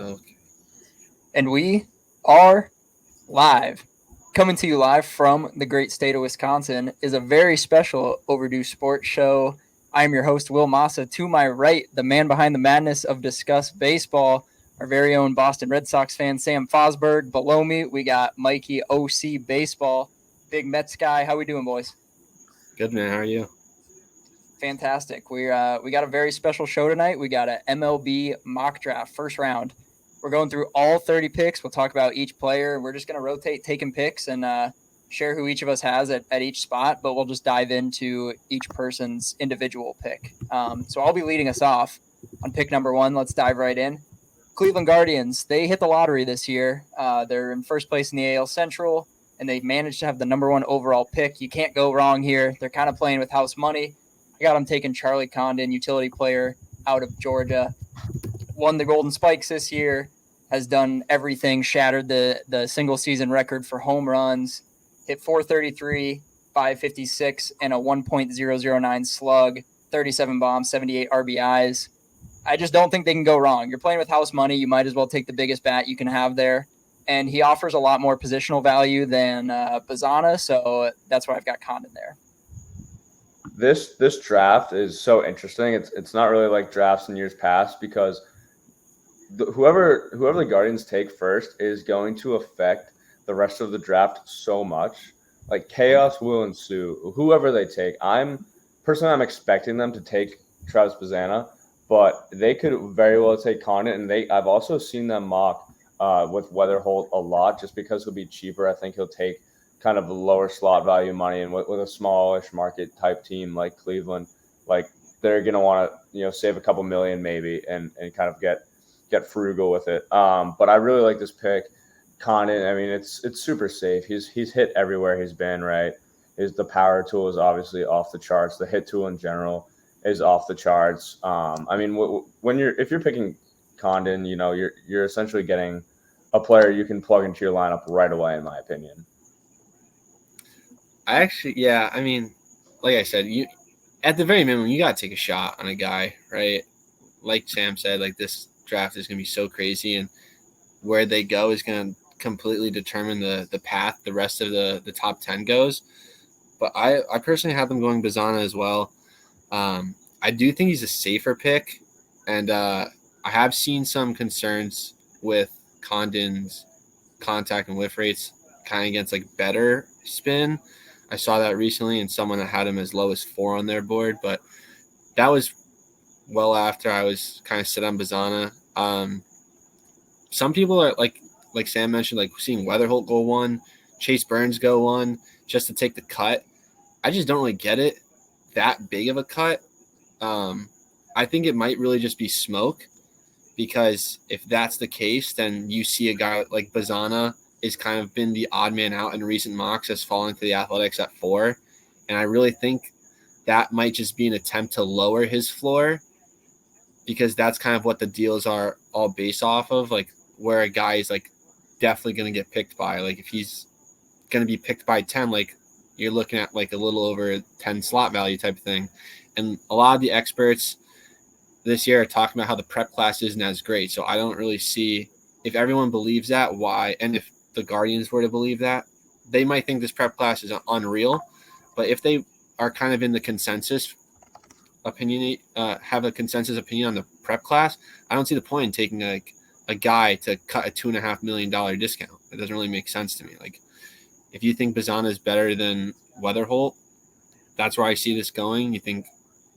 Okay. And we are live. Coming to you live from the great state of Wisconsin is a very special Overdue Sports Show. I am your host, Will Massa. To my right, the man behind the madness of Discuss Baseball, our very own Boston Red Sox fan, Sam Fosberg. Below me, we got Mikey, OC Baseball, big Mets guy. How we doing, boys? Good, man. How are you? Fantastic. We got a very special show tonight. We got an MLB mock draft, first round. We're going through all 30 picks. We'll talk about each player. We're just going to rotate taking picks and share who each of us has at each spot, but we'll just dive into each person's individual pick. So I'll be leading us off on pick number 1. Let's dive right in. Cleveland Guardians, they hit the lottery this year. They're in first place in the AL Central, and they managed to have the number 1 overall pick. You can't go wrong here. They're kind of playing with house money. I got him taking Charlie Condon, utility player out of Georgia. Won the Golden Spikes this year, has done everything, shattered the single season record for home runs, hit 433, 556, and a 1.009 slug, 37 bombs, 78 RBIs. I just don't think they can go wrong. You're playing with house money. You might as well take the biggest bat you can have there. And he offers a lot more positional value than Bazana, so that's why I've got Condon there. This draft is so interesting. It's not really like drafts in years past because whoever the Guardians take first is going to affect the rest of the draft so much. Like chaos will ensue. Whoever they take, I'm expecting them to take Travis Bazana, but they could very well take Condon. And I've also seen them mock with Weatherholt a lot just because he'll be cheaper. I think he'll take kind of a lower slot value money, and with a smallish market type team like Cleveland, like they're going to want to, save a couple million maybe and kind of get frugal with it. But I really like this pick. Condon, I mean, it's super safe. He's hit everywhere he's been, right? The power tool is obviously off the charts. The hit tool in general is off the charts. I mean, if you're picking Condon, you're essentially getting a player you can plug into your lineup right away, in my opinion. I mean, like I said, you at the very minimum, you got to take a shot on a guy, right? Like Sam said, like this draft is going to be so crazy, and where they go is going to completely determine the path the rest of the top 10 goes. But I personally have them going Bazana as well. I do think he's a safer pick, and I have seen some concerns with Condon's contact and whiff rates kind of against like better spin. I saw that recently in someone that had him as low as 4 on their board, but that was well after I was kind of set on Bazana. Some people are like Sam mentioned, like seeing Weatherholt go 1, Chase Burns go 1 just to take the cut. I just don't really get it that big of a cut. I think it might really just be smoke, because if that's the case, then you see a guy like Bazana is kind of been the odd man out in recent mocks as falling to the Athletics at 4. And I really think that might just be an attempt to lower his floor, because that's kind of what the deals are all based off of, like where a guy is like definitely going to get picked by. Like if he's going to be picked by 10, like you're looking at like a little over 10 slot value type of thing. And a lot of the experts this year are talking about how the prep class isn't as great. So I don't really see, if everyone believes that, why, and if the Guardians were to believe that, they might think this prep class is unreal. But if they are kind of in the consensus opinion, have a consensus opinion on the prep class, I don't see the point in taking like a guy to cut a $2.5 million discount. It doesn't really make sense to me. Like if you think Bazana is better than Weatherholt, that's where I see this going. You think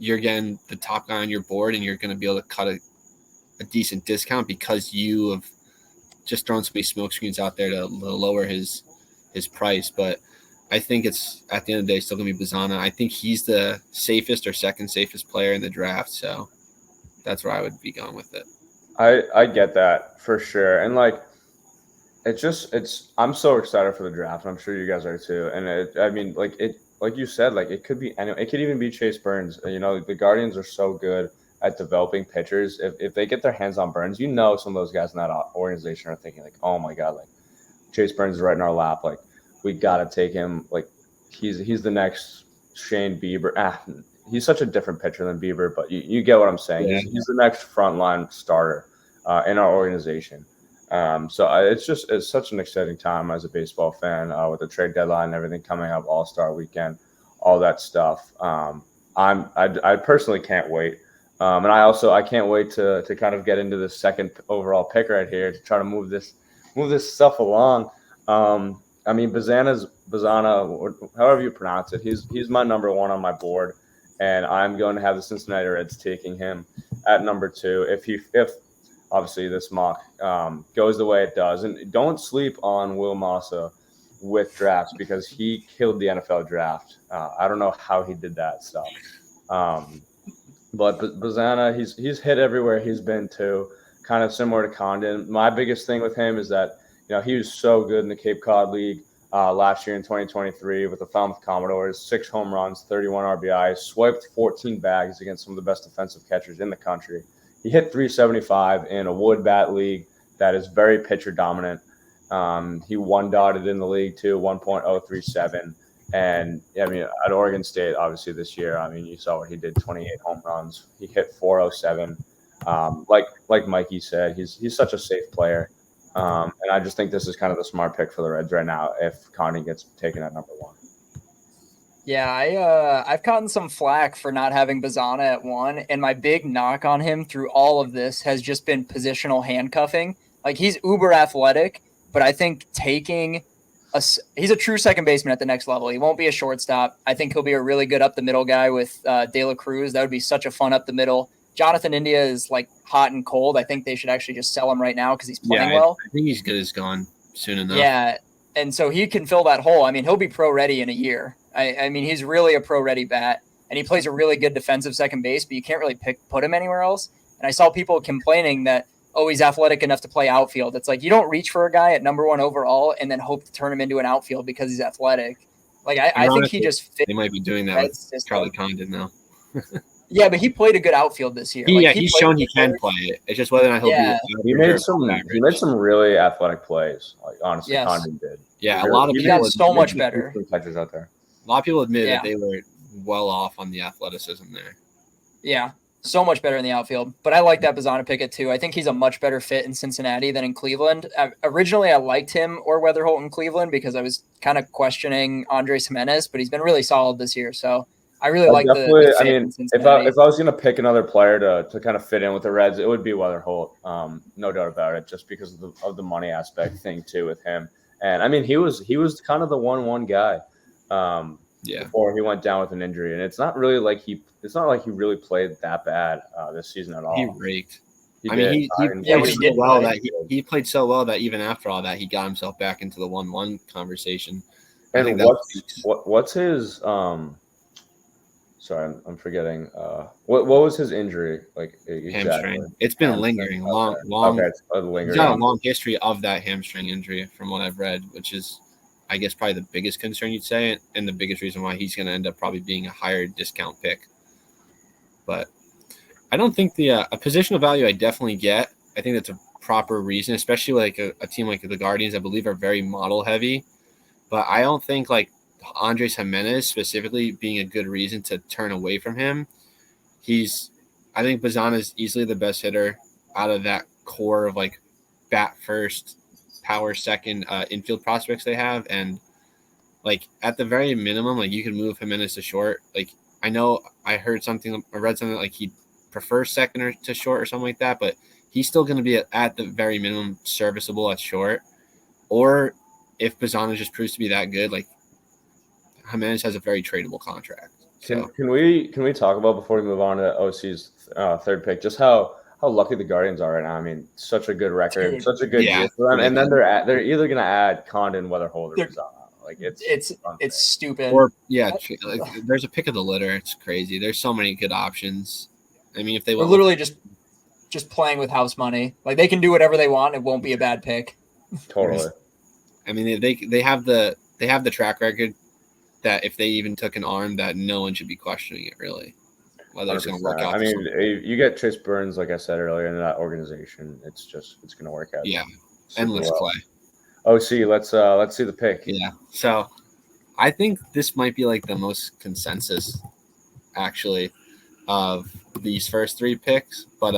you're getting the top guy on your board and you're going to be able to cut a decent discount because you have just thrown so many smoke screens out there to lower his price. But I think it's, at the end of the day, still going to be Bazana. I think he's the safest or second safest player in the draft. So that's where I would be going with it. I get that for sure. And like, I'm so excited for the draft. I'm sure you guys are too. And like you said, like it could be, it could even be Chase Burns. The Guardians are so good at developing pitchers. If they get their hands on Burns, some of those guys in that organization are thinking like, oh my God, like Chase Burns is right in our lap. Like we got to take him. Like he's the next Shane Bieber. He's such a different pitcher than Bieber, but you get what I'm saying. Yeah. He's the next frontline starter. in our organization. It's such an exciting time as a baseball fan with the trade deadline and everything coming up, All-Star Weekend, all that stuff. I personally can't wait. And I can't wait to kind of get into the second overall pick right here to try to move this stuff along. I mean, Bazana, or however you pronounce it, he's my number one on my board, and I'm going to have the Cincinnati Reds taking him at number 2 if obviously this mock goes the way it does. And don't sleep on Will Massa with drafts because he killed the NFL draft. I don't know how he did that stuff. But Bazana, he's hit everywhere he's been to, kind of similar to Condon. My biggest thing with him is that, he was so good in the Cape Cod League last year in 2023 with the Falmouth Commodores, 6 home runs, 31 RBIs, swiped 14 bags against some of the best defensive catchers in the country. He hit 375 in a wood bat league that is very pitcher dominant. He one-dotted in the league too, 1.037. And I mean, at Oregon State, obviously this year, I mean, you saw what he did, 28 home runs. He hit 407. Like Mikey said, he's such a safe player. And I just think this is kind of the smart pick for the Reds right now if Condon gets taken at number 1. Yeah, I've gotten some flack for not having Bazana at 1, and my big knock on him through all of this has just been positional handcuffing. Like, he's uber athletic, but I think he's a true second baseman at the next level. He won't be a shortstop. I think he'll be a really good up the middle guy with De La Cruz. That would be such a fun up the middle. Jonathan India is like hot and cold. I think they should actually just sell him right now because he's playing well. I think he's good as gone soon enough. Yeah, and so he can fill that hole. I mean, he'll be pro ready in a year. I mean, he's really a pro ready bat, and he plays a really good defensive second base, but you can't really put him anywhere else. And I saw people complaining that, oh, he's athletic enough to play outfield. It's like you don't reach for a guy at number 1 overall and then hope to turn him into an outfield because he's athletic. Like I think he just fits. They might be doing that with Charlie Condon now. Yeah, but he played a good outfield this year. He's shown he can play it. It's just whether or not he'll be. He made some really athletic plays. Like honestly, Condon did. Yeah, a lot of people got so much better. Catchers out there. A lot of people admit that they were well off on the athleticism there. Yeah, so much better in the outfield. But I like that Bazana pick at 2. I think he's a much better fit in Cincinnati than in Cleveland. Originally, I liked him or Weatherholt in Cleveland because I was kind of questioning Andres Jimenez, but he's been really solid this year. So I really like the fit. I mean, if I was going to pick another player to kind of fit in with the Reds, it would be Weatherholt. No doubt about it, just because of the money aspect thing too with him. And I mean, he was kind of the 1-1 guy. Before he went down with an injury, and it's not like he really played that bad this season at all. He raked. He played so well that even after all that, he got himself back into the 1-1 conversation. And what's his Sorry, I'm forgetting. What was his injury like? Exactly? Hamstring. It's been lingering long. Okay, it's lingering. He's got a long history of that hamstring injury, from what I've read, which is, I guess, probably the biggest concern you'd say, and the biggest reason why he's going to end up probably being a higher discount pick. But I don't think a positional value I definitely get. I think that's a proper reason, especially like a team like the Guardians, I believe, are very model heavy. But I don't think like Andres Jimenez specifically being a good reason to turn away from him. I think Bazana is easily the best hitter out of that core of like bat first, power second infield prospects they have. And like at the very minimum, like you can move Jimenez to short. Like I know I read something like he prefers second or to short or something like that, but he's still going to be at the very minimum serviceable at short. Or if Bazana just proves to be that good, like Jimenez has a very tradable contract. So. Can we talk about, before we move on to OC's third pick, just how lucky the Guardians are right now? I mean, such a good record, such a good year for them, and then they're either going to add Condon, Weatherholt, or Bazana. Like it's stupid. Or like, there's a pick of the litter. It's crazy. There's so many good options. I mean, if they were literally just playing with house money, like they can do whatever they want. It won't be a bad pick. Totally. I mean, they have the track record that if they even took an arm, that no one should be questioning it, really. Whether it's going to work out. I mean, you get Chase Burns, like I said earlier, in that organization, it's going to work out. Yeah, endless play. OC, let's see the pick. Yeah, so I think this might be like the most consensus, actually, of these first three picks. But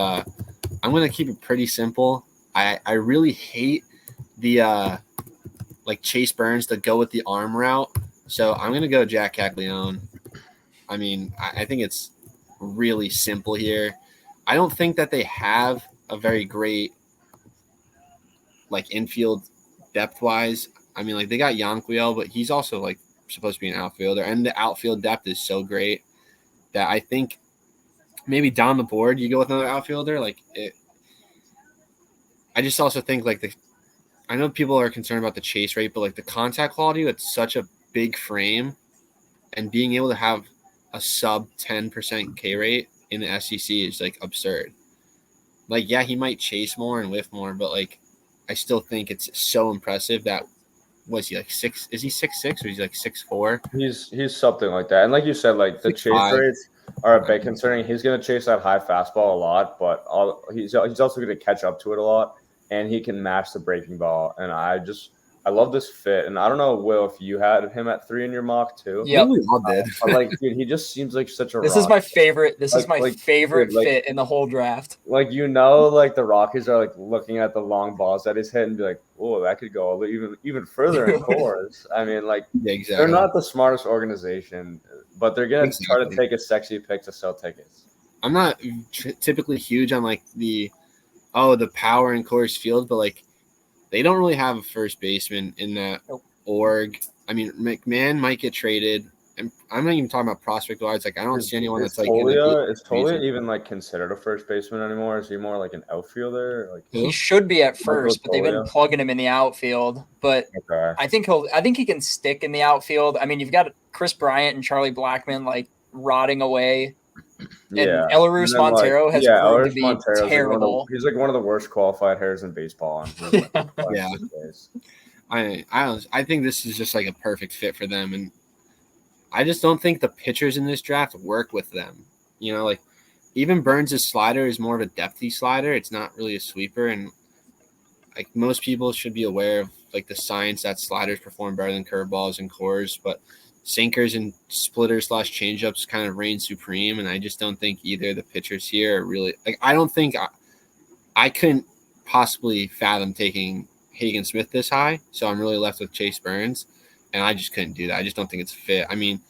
I'm I'm gonna keep it pretty simple. I really hate the like Chase Burns to go with the arm route, so I'm gonna go Jack Caglione. I mean, I think it's really simple here. I don't think that they have a very great like infield depth wise. I mean, like they got Yanquiel, but he's also like supposed to be an outfielder, and the outfield depth is so great that I think maybe down the board you go with another outfielder. I just also think like I know people are concerned about the chase rate, but like the contact quality with such a big frame and being able to have a sub 10% K rate in the SEC is like absurd. Like, yeah, he might chase more and whiff more, but like I still think it's so impressive that was he like 6? Is he 6'6" or is he like 6'4"? He's something like that. And like you said, like the chase 6'5". rates are a bit concerning. He's going to chase that high fastball a lot, but he's also going to catch up to it a lot, and he can match the breaking ball. And I love this fit. And I don't know, Will, if you had him at 3 in your mock too. Yep. I think we all did. But like, dude, he just seems like such a This rock. is my favorite. This is my Like, favorite dude, like- fit in the whole draft. Like, like the Rockies are like looking at the long balls that he's hitting and be like, oh, that could go even further in cores. I mean, like Yeah, exactly. they're not the smartest organization, but they're gonna try to Exactly. take a sexy pick to sell tickets. I'm not typically huge on like the power in Coors Field, but like they don't really have a first baseman in that org. I mean, McMahon might get traded, and I'm not even talking about prospect wise. Like I don't see anyone that's like Is Tolia even like considered a first baseman anymore? Is he more like an outfielder? Like He should be at Michael first, but they've been Tolia? plugging him in the outfield. But okay, I think he can stick in the outfield. I mean, you've got Chris Bryant and Charlie Blackmon like rotting away. yeah. And Elarus then, Montero has proved Elarus to be Montero's terrible. He's like one of the worst qualified hitters in baseball. Yeah. I think this is just like a perfect fit for them, and I just don't think the pitchers in this draft work with them. You know, like even Burns' slider is more of a depthy slider. It's not really a sweeper, and like most people should be aware of like the science that sliders perform better than curveballs and cores, but sinkers and splitters / changeups kind of reign supreme. And I just don't think either of the pitchers here are really like. I don't think I couldn't possibly fathom taking Hagen Smith this high, so I'm really left with Chase Burns, and I just couldn't do that. I just don't think it's fit. I mean,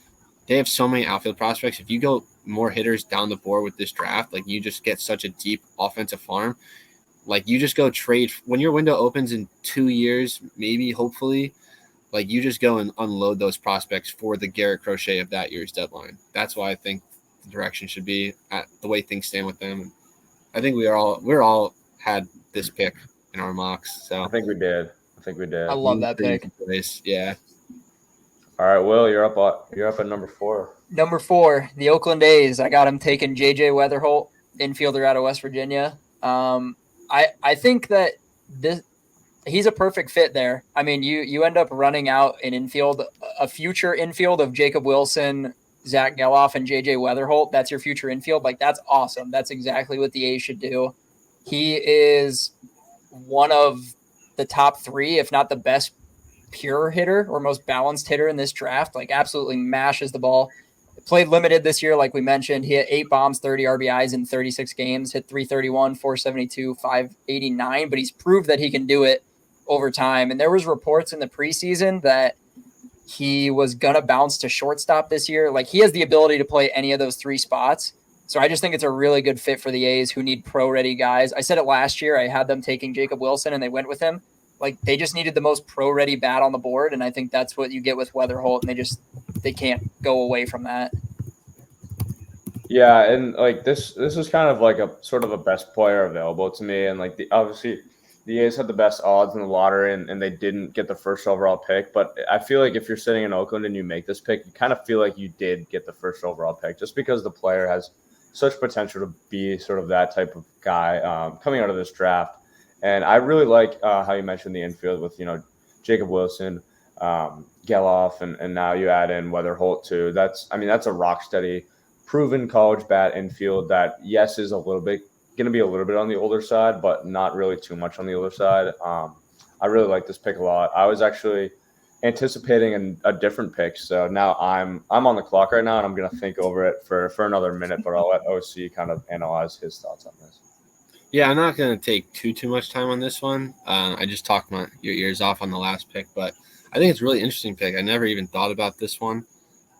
they have so many outfield prospects. If you go more hitters down the board with this draft, like you just get such a deep offensive farm. Like you just go trade when your window opens in 2 years, maybe hopefully, like you just go and unload those prospects for the Garrett Crochet of that year's deadline. That's why I think the direction should be at the way things stand with them. And I think we're all had this pick in our mocks. So I think we did. I love that pick. Yeah. All right, Will, you're up at number 4. Number 4, the Oakland A's. I got him taking J.J. Weatherholt, infielder out of West Virginia. I think that he's a perfect fit there. I mean, you end up running out an infield, a future infield of Jacob Wilson, Zach Geloff, and J.J. Weatherholt. That's your future infield. Like, that's awesome. That's exactly what the A's should do. He is one of the top 3, if not the best pure hitter or most balanced hitter in this draft. Like, absolutely mashes the ball. Played limited this year, like we mentioned. He hit 8 bombs, 30 RBIs in 36 games, hit 331, 472, 589, but he's proved that he can do it over time. And there was reports in the preseason that he was going to bounce to shortstop this year. Like, he has the ability to play any of those 3 spots. So I just think it's a really good fit for the A's who need pro-ready guys. I said it last year. I had them taking Jacob Wilson, and they went with him. Like, they just needed the most pro-ready bat on the board, and I think that's what you get with Weatherholt, and they can't go away from that. Yeah, and like this is kind of like a sort of a best player available to me, and like obviously the A's had the best odds in the lottery, and they didn't get the first overall pick. But I feel like if you're sitting in Oakland and you make this pick, you kind of feel like you did get the first overall pick, just because the player has such potential to be sort of that type of guy coming out of this draft. And I really like how you mentioned the infield with, Jacob Wilson, Geloff, and now you add in Weatherholt too. That's a rock steady, proven college bat infield that, yes, is going to be a little bit on the older side, but not really too much on the older side. I really like this pick a lot. I was actually anticipating a different pick, so now I'm on the clock right now, and I'm going to think over it for another minute, but I'll let OC kind of analyze his thoughts on this. Yeah, I'm not going to take too much time on this one. I just talked your ears off on the last pick, but I think it's a really interesting pick. I never even thought about this one.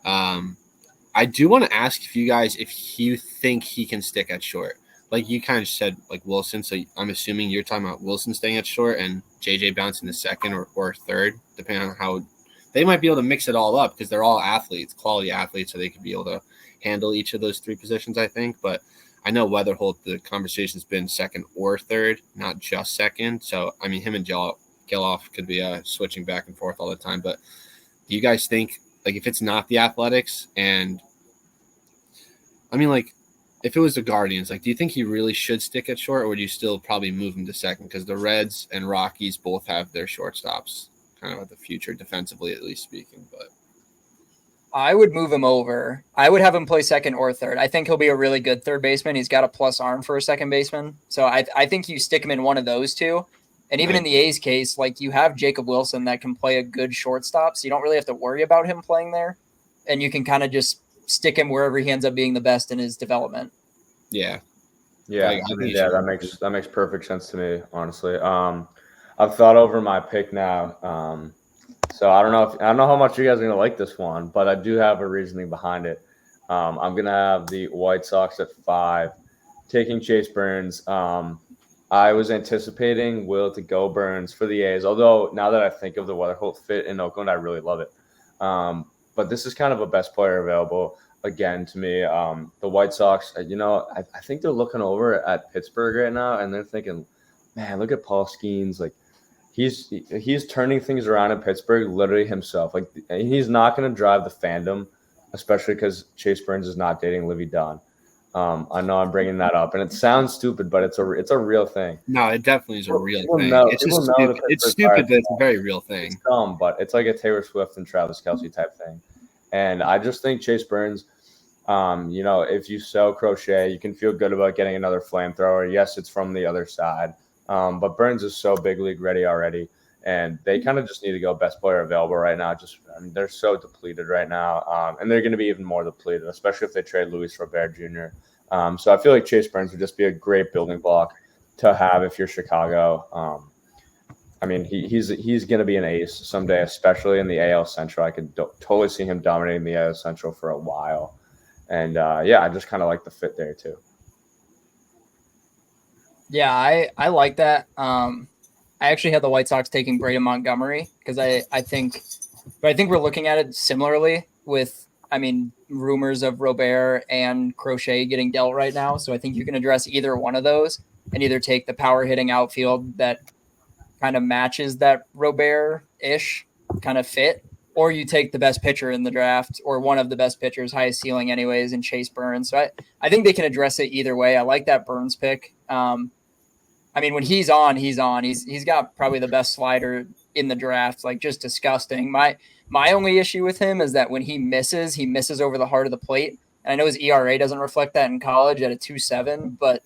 I do want to ask if you guys, if you think he can stick at short. Like you kind of said, like Wilson. So I'm assuming you're talking about Wilson staying at short and JJ bouncing to second or third, depending on how they might be able to mix it all up because they're all athletes, quality athletes, so they could be able to handle each of those three positions, I think. But I know Weatherholt, the conversation's been second or third, not just second. So, I mean, him and Geloff could be switching back and forth all the time. But do you guys think, like, if it's not the Athletics and I mean, like, if it was the Guardians, like, do you think he really should stick at short, or would you still probably move him to second? Because the Reds and Rockies both have their shortstops kind of at the future, defensively at least speaking. But I would move him over. I would have him play second or third. I think he'll be a really good third baseman. He's got a plus arm for a second baseman. So I think you stick him in one of those two. And even in the A's case, like you have Jacob Wilson that can play a good shortstop. So you don't really have to worry about him playing there. And you can kind of just stick him wherever he ends up being the best in his development. Yeah. Yeah. Like, that makes perfect sense to me, honestly. I've thought over my pick now. So I don't know how much you guys are gonna like this one, but I do have a reasoning behind it. I'm gonna have the White Sox at 5, taking Chase Burns. I was anticipating Will to go Burns for the A's, although now that I think of the Weatherholt fit in Oakland, I really love it. But this is kind of a best player available again to me. The White Sox, I think they're looking over at Pittsburgh right now, and they're thinking, man, look at Paul Skeens, like. He's turning things around in Pittsburgh literally himself. Like he's not going to drive the fandom, especially because Chase Burns is not dating Livy Dunn. I know I'm bringing that up, and it sounds stupid, but it's a real thing. No, it definitely is a real thing. It's just stupid. It's stupid, but it's a very real thing. It's dumb, but it's like a Taylor Swift and Travis Kelce type thing. And I just think Chase Burns, if you sell Crochet, you can feel good about getting another flamethrower. Yes, it's from the other side. But Burns is so big league ready already, and they kind of just need to go best player available right now. They're so depleted right now, and they're going to be even more depleted, especially if they trade Luis Robert Jr. So I feel like Chase Burns would just be a great building block to have if you're Chicago. I mean, he's going to be an ace someday, especially in the AL Central. I could totally see him dominating the AL Central for a while, and I just kind of like the fit there too. Yeah, I like that. I actually had the White Sox taking Braden Montgomery because I think we're looking at it similarly with, I mean, rumors of Robert and Crochet getting dealt right now. So I think you can address either one of those and either take the power hitting outfield that kind of matches that Robert-ish kind of fit, or you take the best pitcher in the draft or one of the best pitchers, highest ceiling anyways, and Chase Burns. So I think they can address it either way. I like that Burns pick. I mean, when he's on. He's got probably the best slider in the draft, like just disgusting. My only issue with him is that when he misses over the heart of the plate. And I know his ERA doesn't reflect that in college at a 2.7, but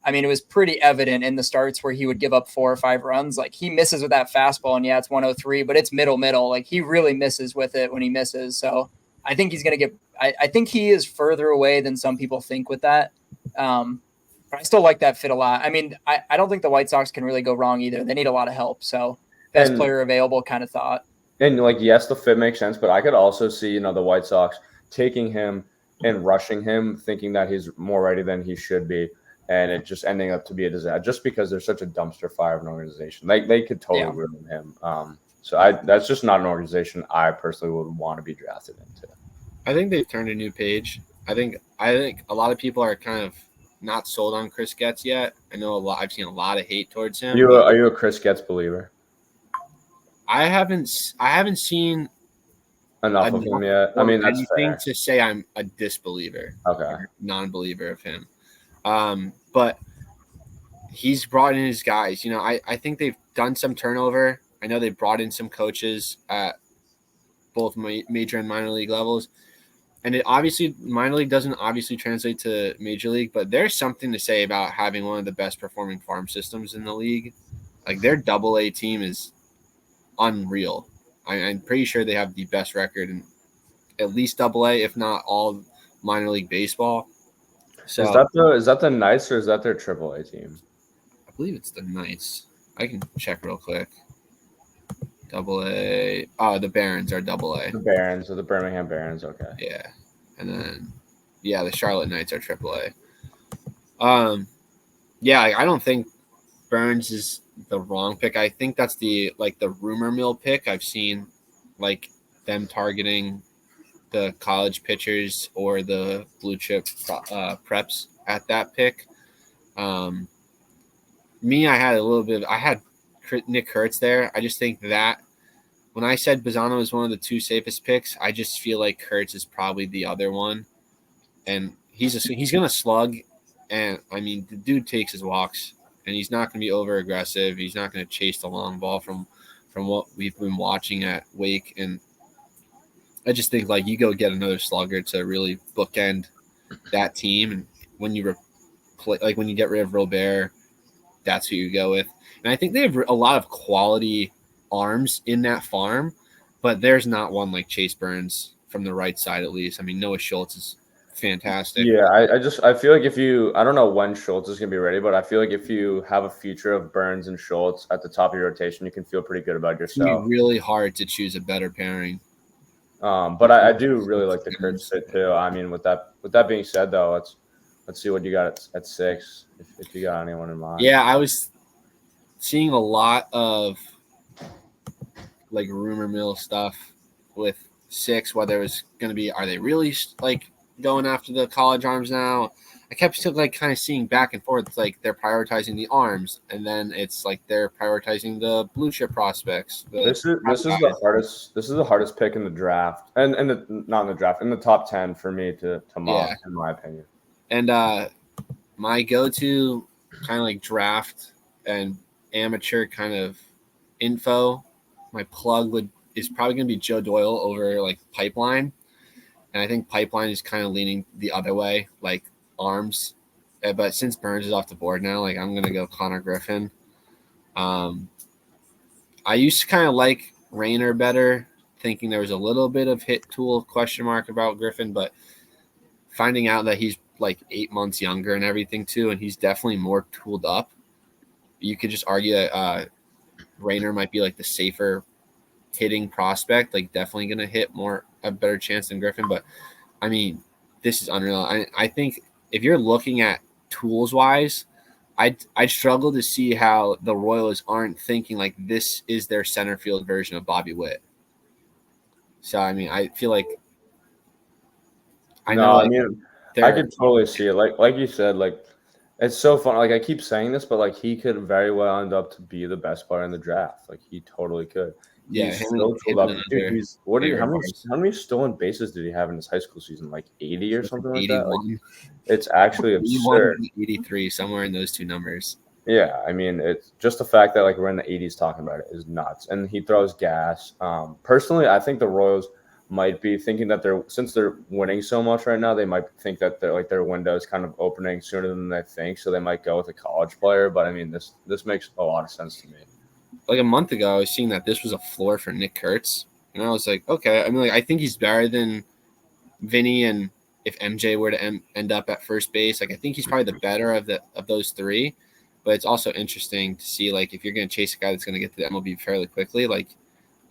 I mean, it was pretty evident in the starts where he would give up 4 or 5 runs. Like he misses with that fastball, and it's 103, but it's middle. Like he really misses with it when he misses. So I think he's going to get. I think he is further away than some people think with that. But I still like that fit a lot. I mean, I don't think the White Sox can really go wrong either. They need a lot of help. So best player available kind of thought. And yes, the fit makes sense, but I could also see, the White Sox taking him and rushing him, thinking that he's more ready than he should be, and it just ending up to be a disaster just because they're such a dumpster fire of an organization. They could totally ruin him. So that's just not an organization I personally would want to be drafted into. I think they've turned a new page. I think a lot of people are kind of not sold on Chris Getz yet. I know I've seen a lot of hate towards him. Are you a Chris Getz believer? I haven't seen enough of him yet. I mean, that's anything fair to say I'm a disbeliever. Okay. Non-believer of him. But he's brought in his guys. I think they've done some turnover. I know they brought in some coaches at both major and minor league levels. And it obviously, minor league doesn't obviously translate to major league, but there's something to say about having one of the best performing farm systems in the league. Like their AA team is unreal. I'm pretty sure they have the best record in at least AA, if not all minor league baseball. So is that the Knights or is that their AAA team? believe it's the Knights. I can check real quick. AA. Oh, the Barons are AA. The Barons, or the Birmingham Barons. Okay. Yeah, and then the Charlotte Knights are AAA. I don't think Burns is the wrong pick. I think that's the rumor mill pick. I've seen like them targeting the college pitchers or the blue chip preps at that pick. I had Nick Kurtz there. I just think that when I said Bazzano is one of the two safest picks, I just feel like Kurtz is probably the other one, and he's gonna slug, and I mean the dude takes his walks, and he's not gonna be over aggressive. He's not gonna chase the long ball from what we've been watching at Wake, and I just think like you go get another slugger to really bookend that team, and when you when you get rid of Robert, that's who you go with. And I think they have a lot of quality arms in that farm, but there's not one like Chase Burns from the right side at least. I mean, Noah Schultz is fantastic. Yeah, I feel like I don't know when Schultz is gonna be ready, but I feel like if you have a future of Burns and Schultz at the top of your rotation, you can feel pretty good about yourself. It's really hard to choose a better pairing. But I do really like the Kurtz fit too. I mean, with that being said, though, let's see what you got at 6, if you got anyone in mind. Yeah, I was seeing a lot of like rumor mill stuff with 6, whether it was going to be, are they really like going after the college arms now? I kept still like kind of seeing back and forth. It's like they're prioritizing the arms, and then it's like they're prioritizing the blue chip prospects. This is the hardest pick in the draft, and not in the draft, in the top 10 for me to mock, in my opinion. And my go-to kind of like draft and amateur kind of info, my plug is probably going to be Joe Doyle over like Pipeline, and I think Pipeline is kind of leaning the other way, like arms. But since Burns is off the board now, like I'm going to go Connor Griffin. I used to kind of like Rayner better, thinking there was a little bit of hit tool question mark about Griffin, but finding out that he's like 8 months younger and everything too, and he's definitely more tooled up, you could just argue that Rayner might be like the safer hitting prospect, like definitely going to hit a better chance than Griffin. But I mean, this is unreal. I think if you're looking at tools wise, I'd struggle to see how the Royals aren't thinking like this is their center field version of Bobby Witt. So I mean, I feel like I could totally see it. Like you said, like it's so fun. Like I keep saying this, but like he could very well end up to be the best player in the draft. Like he totally could. Yeah, he's so tooled up. Dude, how many stolen bases did he have in his high school season? Like 80 or something like that? Like, it's actually absurd. 83, somewhere in those two numbers. Yeah, I mean, it's just the fact that like we're in the 80s talking about it is nuts. And he throws gas. Personally, I think the Royals might be thinking that since they're winning so much right now, they might think that their window is kind of opening sooner than they think. So they might go with a college player. But I mean, this makes a lot of sense to me. Like a month ago, I was seeing that this was a floor for Nick Kurtz, and I was like, okay. I mean, like I think he's better than Vinny, and if MJ were to end up at first base, like I think he's probably the better of those three. But it's also interesting to see like if you're going to chase a guy that's going to get to the MLB fairly quickly, like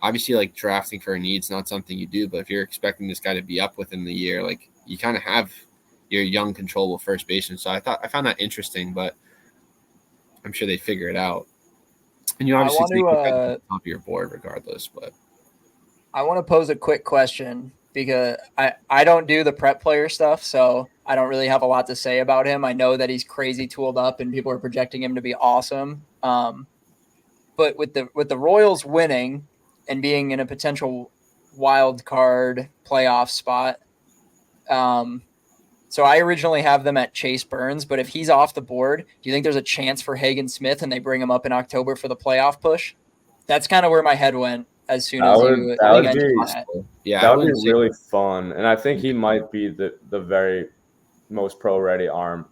obviously like drafting for a need's not something you do, but if you're expecting this guy to be up within the year, like you kind of have your young controllable first baseman. So I found that interesting, but I'm sure they figure it out. And you obviously take at the top of your board regardless, but I want to pose a quick question because I don't do the prep player stuff, so I don't really have a lot to say about him. I know that he's crazy tooled up and people are projecting him to be awesome. But with the Royals winning and being in a potential wild card playoff spot, so I originally have them at Chase Burns, but if he's off the board, do you think there's a chance for Hagen Smith and they bring him up in October for the playoff push? That's kind of where my head went as soon as you. That would be really fun, and I think he might be the very most pro-ready arm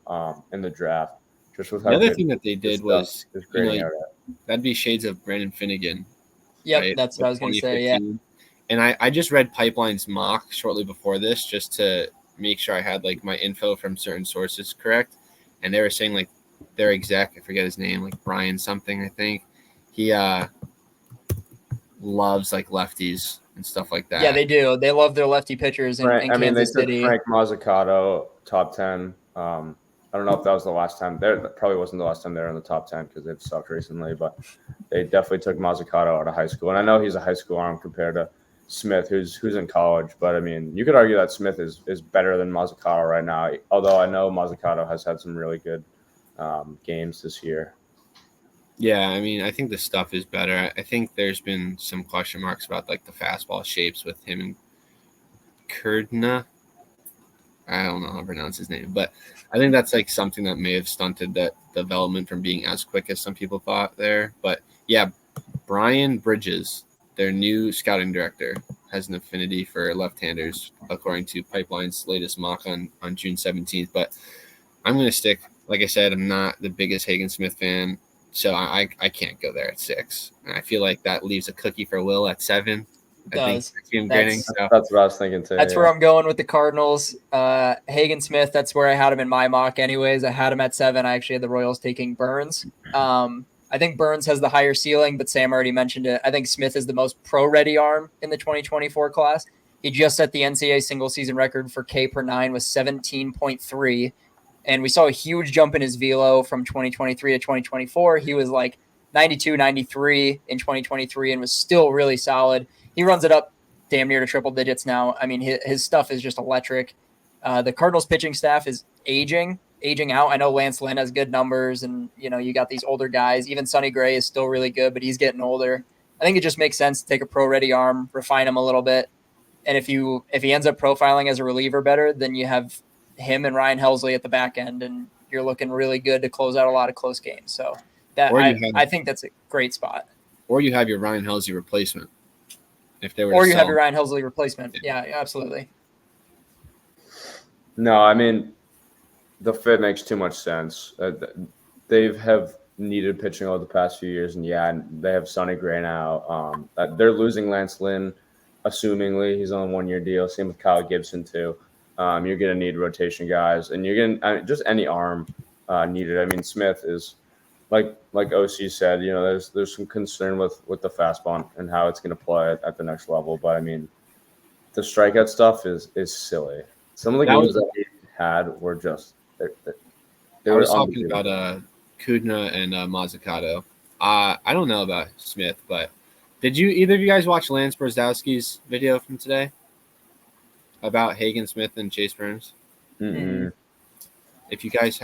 in the draft. Just with the other thing that they did was that'd be shades of Brandon Finnegan. Yep, right? That's what I was going to say. Yeah, and I just read Pipeline's mock shortly before this just to make sure I had like my info from certain sources correct, and they were saying like their exec, I forget his name, like Brian something, I think. He loves like lefties and stuff like that. Yeah, they do. They love their lefty pitchers in Kansas they took City. Frank Mazzucato top 10. I don't know if that was the last time. That probably wasn't the last time they were in the top 10 because they've sucked recently, but they definitely took Mazzucato out of high school. And I know he's a high school arm compared to Smith, who's in college. But, I mean, you could argue that Smith is better than Mazzucato right now, although I know Mazzucato has had some really good games this year. Yeah, I mean, I think the stuff is better. I think there's been some question marks about like the fastball shapes with him and Kurdna. I don't know how to pronounce his name, but I think that's like something that may have stunted that development from being as quick as some people thought there. But yeah, Brian Bridges, their new scouting director, has an affinity for left-handers, according to Pipeline's latest mock on June 17th. But I'm going to stick, like I said, I'm not the biggest Hagen Smith fan. So I can't go there at 6. And I feel like that leaves a cookie for Will at 7. Does. I think getting. So. That's what I was thinking too. That's where I'm going with the Cardinals. Hagen Smith, that's where I had him in my mock anyways. I had him at 7. I actually had the Royals taking Burns. I think Burns has the higher ceiling, but Sam already mentioned it. I think Smith is the most pro-ready arm in the 2024 class. He just set the NCAA single-season record for K per 9 with 17.3. And we saw a huge jump in his velo from 2023 to 2024. He was like 92, 93 in 2023 and was still really solid. He runs it up damn near to triple digits now. I mean, his stuff is just electric. The Cardinals pitching staff is aging out. I know Lance Lynn has good numbers, and you got these older guys. Even Sonny Gray is still really good, but he's getting older. I think it just makes sense to take a pro-ready arm, refine him a little bit. And if he ends up profiling as a reliever better, then you have him and Ryan Helsley at the back end, and you're looking really good to close out a lot of close games. So that I think that's a great spot. Or you have your Ryan Helsley replacement. If they were or you have your Ryan Helsley replacement. Yeah, absolutely. No, I mean, the fit makes too much sense. They have needed pitching over the past few years, and they have Sonny Gray now. They're losing Lance Lynn, assumingly. He's on a 1-year deal. Same with Kyle Gibson, too. You're going to need rotation guys, and you're going to just any arm needed. I mean, Smith is like OC said. There's some concern with the fastball and how it's going to play at the next level. But I mean, the strikeout stuff is silly. Some of the games that we had were just they were talking about Kudna and Mazzucato. I don't know about Smith, but did either of you guys watch Lance Brzezowski's video from today about Hagen Smith and Chase Burns? Mm-hmm. If you guys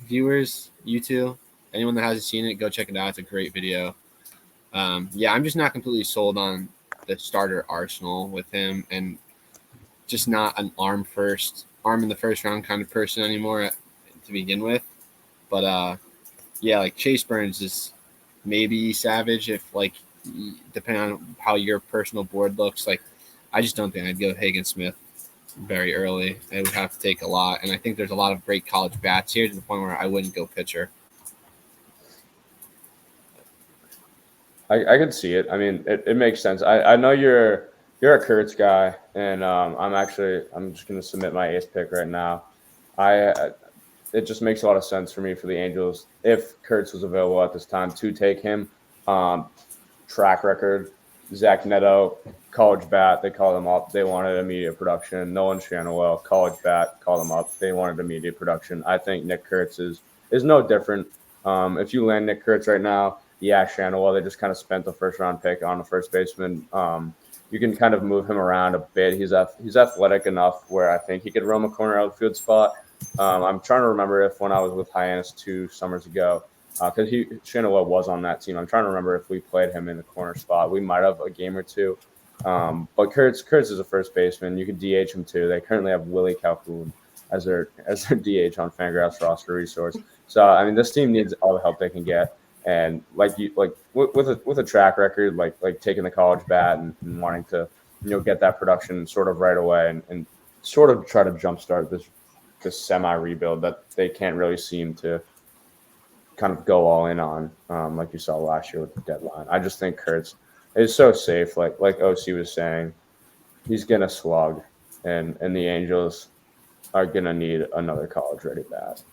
viewers, you two, anyone that hasn't seen it, go check it out. It's a great video. I'm just not completely sold on the starter arsenal with him, and just not an arm in the first round kind of person anymore to begin with. But like Chase Burns is maybe savage if depending on how your personal board looks. I just don't think I'd go Hagen Smith very early. I would have to take a lot, and I think there's a lot of great college bats here to the point where I wouldn't go pitcher. I could see it. I mean, it makes sense. I know you're a Kurtz guy, and I'm just going to submit my ace pick right now. It just makes a lot of sense for me for the Angels if Kurtz was available at this time to take him. Track record, Zach Neto, college bat, they called him up. They wanted immediate production. Nolan Shanaway, college bat, called him up. They wanted immediate production. I think Nick Kurtz is no different. If you land Nick Kurtz right now, Shanaway, they just kind of spent the first round pick on the first baseman. You can kind of move him around a bit. He's athletic enough where I think he could roam a corner outfield spot. I'm trying to remember if when I was with Hyannis 2 summers ago, because Shanaway was on that team. I'm trying to remember if we played him in the corner spot. We might have a game or two. But Kurtz is a first baseman. You could DH him too. They currently have Willie Calhoun as their DH on Fangraphs roster resource. So I mean, this team needs all the help they can get. And with a track record, like taking the college bat and wanting to get that production sort of right away and sort of try to jumpstart this semi rebuild that they can't really seem to kind of go all in on, like you saw last year with the deadline. I just think Kurtz is so safe, like OC was saying. He's gonna slug, and the Angels are gonna need another college ready bat.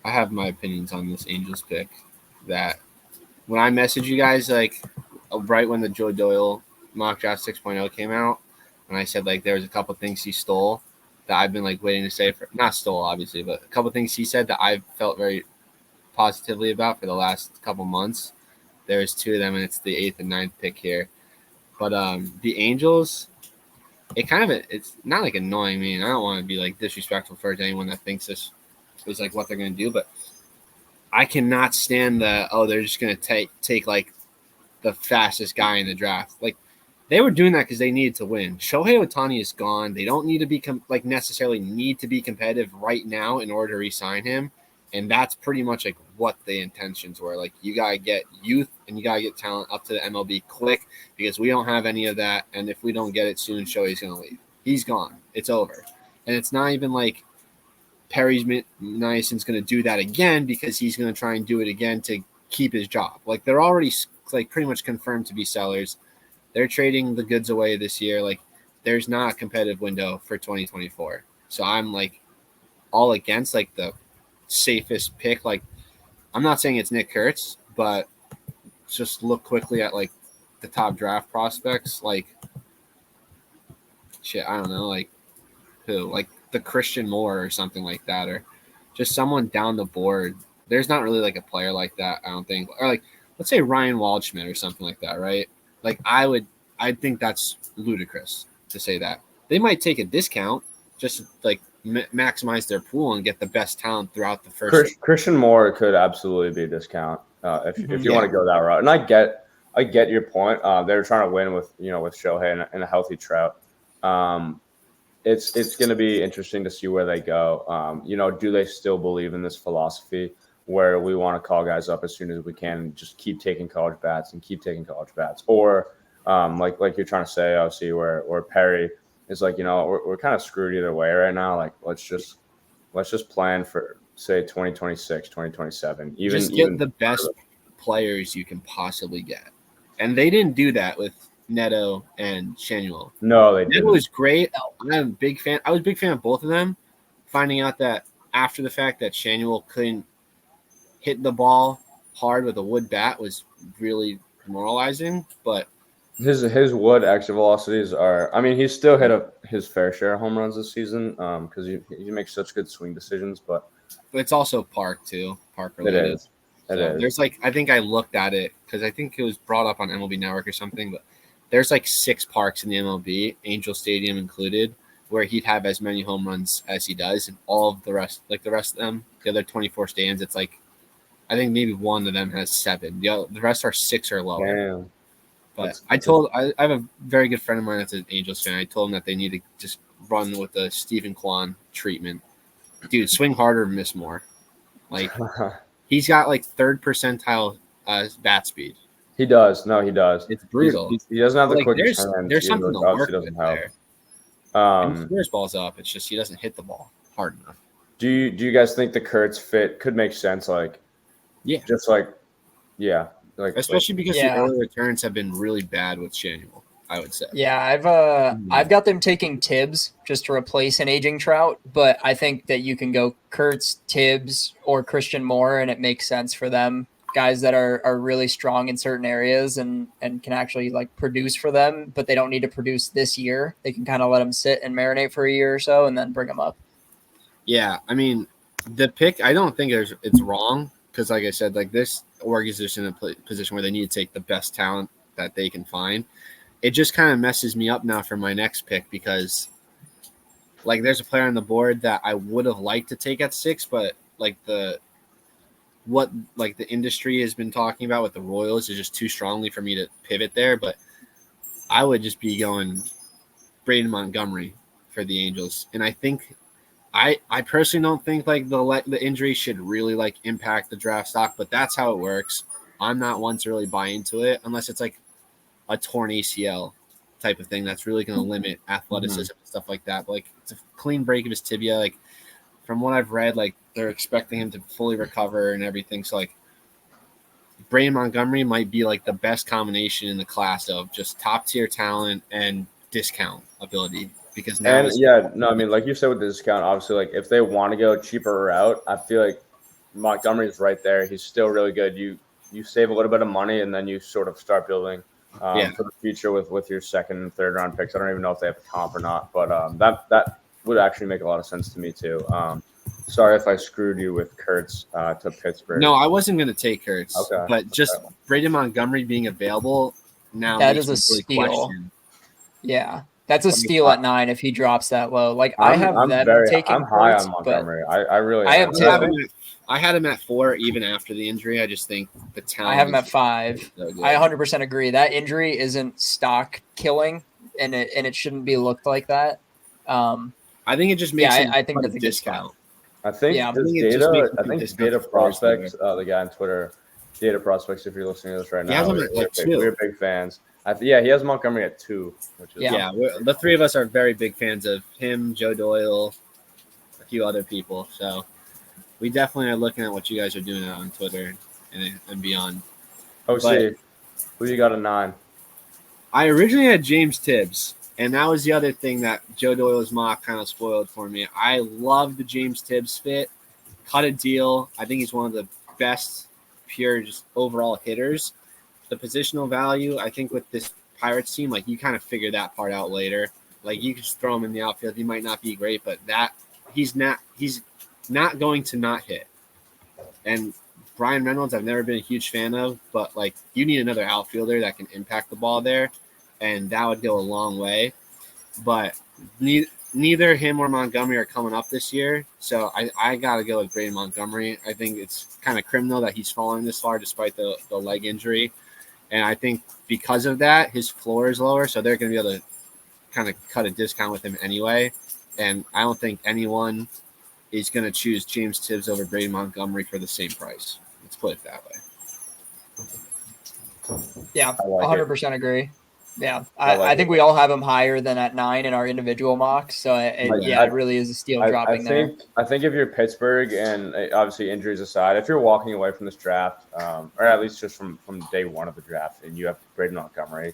I have my opinions on this Angels pick. That when I messaged you guys, like right when the Joe Doyle mock draft 6.0 came out, and I said like there was a couple things he stole that I've been like waiting to say for not stole obviously, but a couple things he said that I felt very positively about for the last couple months. There's two of them, and it's the 8th and 9th pick here. But the Angels, it's not like annoying me, and I don't want to be like disrespectful for anyone that thinks this is like what they're going to do, but I cannot stand they're just going to take like the fastest guy in the draft. Like they were doing that because they needed to win. Shohei Ohtani is gone. They don't need to be necessarily need to be competitive right now in order to re-sign him. And that's pretty much like what the intentions were. Like you gotta get youth and you gotta get talent up to the MLB quick because we don't have any of that. And if we don't get it soon, Shohei's gonna leave. He's gone. It's over. And it's not even like Perry's Nyson's gonna do that again because he's gonna try and do it again to keep his job. Like they're already like pretty much confirmed to be sellers. They're trading the goods away this year. Like there's not a competitive window for 2024. So I'm like all against like the safest pick. Like I'm not saying it's Nick Kurtz, but just look quickly at like the top draft prospects. Like shit, I don't know, like who, like the Christian Moore or something like that, or just someone down the board. There's not really like a player like that, I don't think. Or like let's say Ryan Waldschmidt or something like that, right? Like I think that's ludicrous to say that. They might take a discount just to, like maximize their pool and get the best talent throughout the first. Christian Moore could absolutely be a discount if you want to go that route. And I get your point. They were trying to win with Shohei and a healthy Trout. It's going to be interesting to see where they go. Do they still believe in this philosophy where we want to call guys up as soon as we can and just keep taking college bats, or like you're trying to say, obviously, where Perry is like, we're kind of screwed either way right now. Like let's just plan for say 2026, 2027. Even the best players you can possibly get, and they didn't do that with Neto and Shanuel. No, they didn't. Neto was great. I'm a big fan. I was a big fan of both of them. Finding out that after the fact that Shanuel couldn't hit the ball hard with a wood bat was really demoralizing. But his wood exit velocities are. I mean, he's still hit his fair share of home runs this season because he makes such good swing decisions. But it's also park too. Park related. It is. There's like I think I looked at it because I think it was brought up on MLB Network or something, but there's like 6 parks in the MLB, Angel Stadium included, where he'd have as many home runs as he does, and all of the rest of them, the other 24 stands, it's like I think maybe one of them has 7. The rest are 6 or lower. Damn. But I have a very good friend of mine that's an Angels fan. I told him that they need to just run with the Stephen Kwan treatment. Dude, swing harder, miss more. Like he's got like 3rd percentile bat speed. He does. No, he does. It's brutal. He doesn't have the like, quick there's something to work with there. He clears balls up. It's just he doesn't hit the ball hard enough. Do you guys think the Kurtz fit could make sense? Like, Especially because the early returns have been really bad with Shanuel, I would say. Yeah, I've got them taking Tibbs just to replace an aging Trout, but I think that you can go Kurtz, Tibbs, or Christian Moore, and it makes sense for them. Guys that are really strong in certain areas and can actually like produce for them, but they don't need to produce this year. They can kind of let them sit and marinate for a year or so and then bring them up. Yeah, I mean, the pick, I don't think it's wrong because, like I said, like this organization in a position where they need to take the best talent that they can find. It just kind of messes me up now for my next pick because, like, there's a player on the board that I would have liked to take at 6, but like the industry has been talking about with the Royals is just too strongly for me to pivot there. But I would just be going Braden Montgomery for the Angels. And I think I personally don't think like the injury should really like impact the draft stock, but that's how it works. I'm not one to really buy into it unless it's like a torn ACL type of thing that's really going to limit athleticism and stuff like that. But like it's a clean break of his tibia. Like from what I've read, like they're expecting him to fully recover and everything. So like Braden Montgomery might be like the best combination in the class of just top tier talent and discount ability. Because now I mean, like you said with the discount, obviously, like if they want to go cheaper route, I feel like Montgomery's right there. He's still really good. You save a little bit of money, and then you sort of start building for the future with your second and third round picks. I don't even know if they have a comp or not, but that would actually make a lot of sense to me too. Sorry if I screwed you with Kurtz to Pittsburgh. No, I wasn't going to take Kurtz, Okay. but just Braden Montgomery being available now That makes is a me really steal. question. Yeah, that's a steal at 9 if he drops that low. Like I have I'm them taking I'm high Kurtz, on but Montgomery. I really I am. am too. I had him at 4 even after the injury. I just think the talent. I have him at 5. So good. I 100% agree. That injury isn't stock killing, and it shouldn't be looked like that. I think it just makes I think a that's a good spot. discount. I think Yeah. I think Data Prospects, the guy on Twitter, Data Prospects, if you're listening to this right now, we're big fans. He has Montgomery at 2, which is the three of us are very big fans of him, Joe Doyle, a few other people. So we definitely are looking at what you guys are doing on Twitter and beyond. OC, who you got at 9? I originally had James Tibbs, and that was the other thing that Joe Doyle's mock kind of spoiled for me. I love the James Tibbs fit. Cut a deal. I think he's one of the best pure just overall hitters. The positional value, I think with this Pirates team, like you kind of figure that part out later. Like you can just throw him in the outfield. He might not be great, but he's not going to not hit. And Brian Reynolds, I've never been a huge fan of, but like you need another outfielder that can impact the ball there, and that would go a long way. But neither him or Montgomery are coming up this year, so I got to go with Braden Montgomery. I think it's kind of criminal that he's falling this far despite the leg injury. And I think because of that, his floor is lower, so they're going to be able to kind of cut a discount with him anyway. And I don't think anyone is going to choose James Tibbs over Braden Montgomery for the same price. Let's put it that way. Yeah, 100% agree. Yeah, I think we all have him higher than at 9 in our individual mocks. So, it really is a steal dropping there. I think if you're Pittsburgh, and obviously injuries aside, if you're walking away from this draft, or at least just from day one of the draft, and you have Braden Montgomery,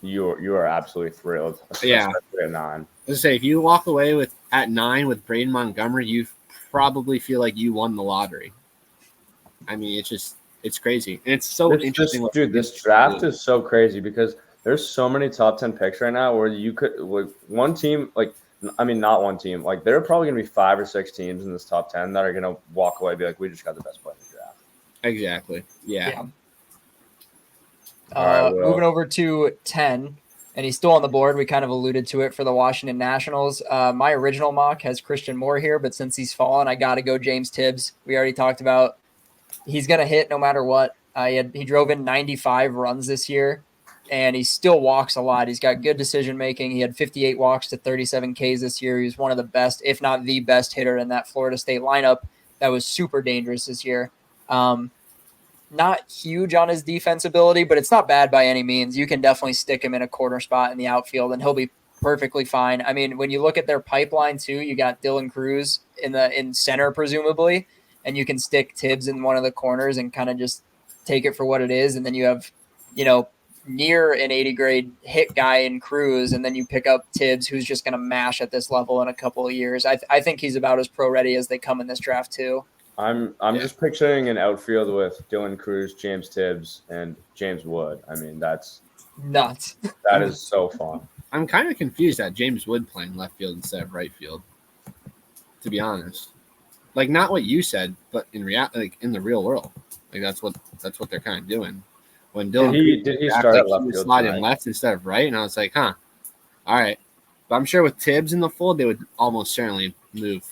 you are absolutely thrilled. Yeah. At 9. Let's say if you walk away at 9 with Braden Montgomery, you probably feel like you won the lottery. I mean, it's crazy. And it's so interesting. This draft is so crazy because there's so many top 10 picks right now where you could one team, not one team, like there are probably going to be 5 or 6 teams in this top 10 that are going to walk away and be like, we just got the best player in the draft. Exactly. Yeah. All right, moving over to 10, and he's still on the board. We kind of alluded to it for the Washington Nationals. My original mock has Christian Moore here, but since he's fallen, I got to go James Tibbs. We already talked about he's going to hit no matter what. He drove in 95 runs this year, and he still walks a lot. He's got good decision-making. He had 58 walks to 37 Ks this year. He was one of the best, if not the best hitter in that Florida State lineup that was super dangerous this year. Not huge on his defense ability, but it's not bad by any means. You can definitely stick him in a corner spot in the outfield, and he'll be perfectly fine. I mean, when you look at their pipeline too, you got Dylan Cruz in center presumably, and you can stick Tibbs in one of the corners and kind of just take it for what it is. And then you have, near an 80 grade hit guy in Cruz, and then you pick up Tibbs, who's just going to mash at this level in a couple of years. I think he's about as pro ready as they come in this draft too. I'm just picturing an outfield with Dylan Cruz, James Tibbs, and James Wood. I mean, that's nuts. That is so fun. I'm kind of confused at James Wood playing left field instead of right field, to be honest. Like, not what you said, but in in the real world, like that's what they're kind of doing. When Dylan did he start at left field sliding left instead of right, and I was like, all right. But I'm sure with Tibbs in the fold, they would almost certainly move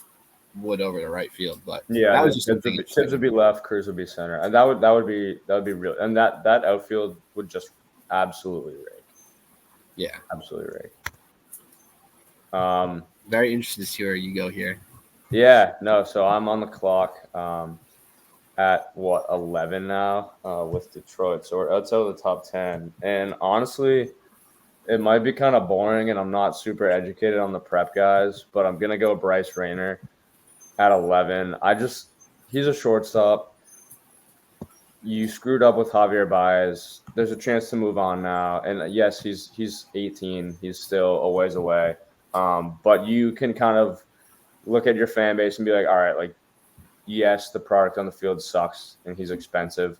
Wood over to right field. But that was just Tibbs would be left, Cruz would be center, and that would be real, and that outfield would just absolutely rake. Yeah, absolutely rake. Very interested to see where you go here. Yeah, no. So I'm on the clock at 11 now with Detroit. So outside of the top 10, and honestly, it might be kind of boring, and I'm not super educated on the prep guys, but I'm gonna go Bryce Rayner at 11. He's a shortstop. You screwed up with Javier Baez. There's a chance to move on now. And yes, he's 18. He's still a ways away. But you can kind of look at your fan base and be like, all right, like yes, the product on the field sucks and he's expensive,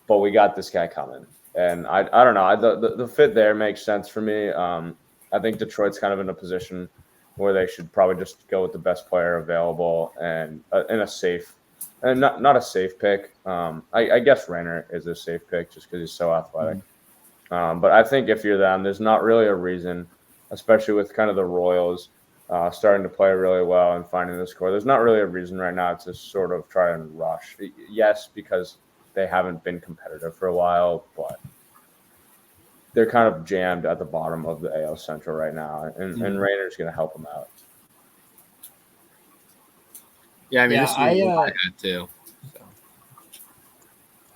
but we got this guy coming. And I don't know. The fit there makes sense for me. I think Detroit's kind of in a position where they should probably just go with the best player available and in a safe, and not a safe pick. I guess Rainer is a safe pick just because he's so athletic. But I think if you're them, there's not really a reason, especially with kind of the Royals starting to play really well and finding the score. There's not really a reason right now to sort of try and rush. Yes, because they haven't been competitive for a while, but they're kind of jammed at the bottom of the AL Central right now, and Rainer's going to help them out. Yeah, I mean, this is what I had too. So.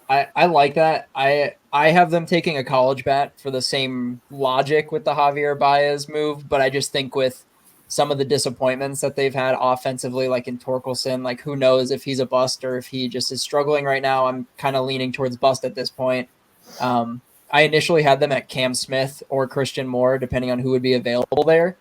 I like that. I have them taking a college bat for the same logic with the Javier Baez move, but I just think with some of the disappointments that they've had offensively, like in Torkelson, like who knows if he's a bust or if he just is struggling right now. I'm kind of leaning towards bust at this point. I initially had them at Cam Smith or Christian Moore, depending on who would be available there,